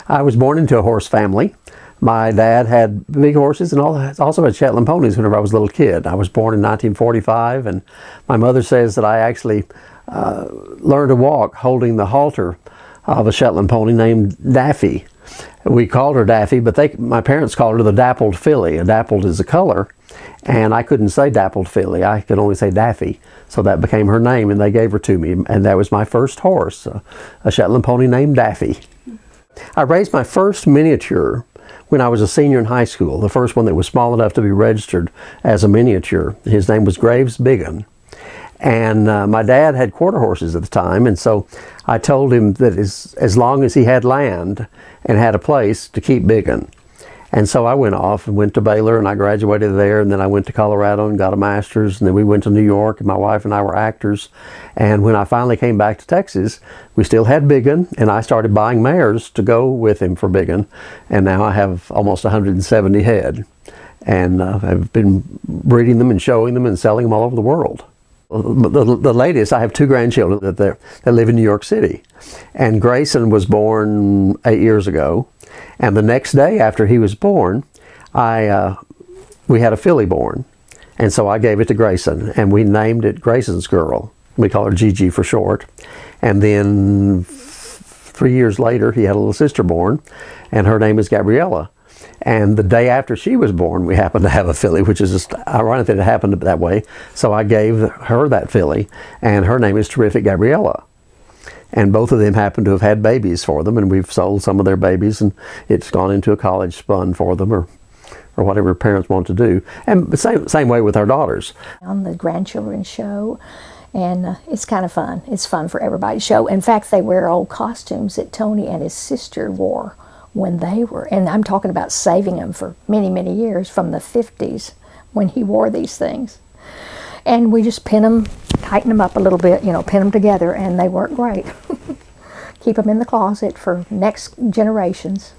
I was born into a horse family. My dad had big horses and also had Shetland ponies whenever I was a little kid. I was born in 1945, and my mother says that I actually learned to walk holding the halter of a Shetland pony named Daffy. We called her Daffy, but my parents called her the dappled filly. A dappled is a color, and I couldn't say dappled filly. I could only say Daffy, so that became her name, and they gave her to me, and that was my first horse, a Shetland pony named Daffy. I raised my first miniature when I was a senior in high school, the first one that was small enough to be registered as a miniature. His name was Greaves and my dad had quarter horses at the time, and so I told him that as long as he had land and had a place, to keep Biggin. And so I went off and went to Baylor, and I graduated there, and then I went to Colorado and got a master's, and then we went to New York, and my wife and I were actors. And when I finally came back to Texas, we still had Biggin, and I started buying mares to go with him for Biggin, and now I have almost 170 head, and I've been breeding them and showing them and selling them all over the world. The latest, I have 2 grandchildren that live in New York City, and Grayson was born 8 years ago, and the next day after he was born, we had a filly born, and so I gave it to Grayson, and we named it Grayson's Girl. We call her Gigi for short. And then 3 years later, he had a little sister born, and her name is Gabriella. And the day after she was born, we happened to have a filly, which is just ironic that it happened that way. So I gave her that filly, and her name is Terrific Gabriella. And both of them happen to have had babies for them, and we've sold some of their babies, and it's gone into a college fund for them, or whatever parents want to do. And the same way with our daughters. On the grandchildren show, and it's kind of fun. It's fun for everybody to show. In fact, they wear old costumes that Tony and his sister wore when they were, and I'm talking about saving them for many, many years, from the 50s when he wore these things. And we just pin them, tighten them up a little bit, pin them together, and they work great. Keep them in the closet for next generations.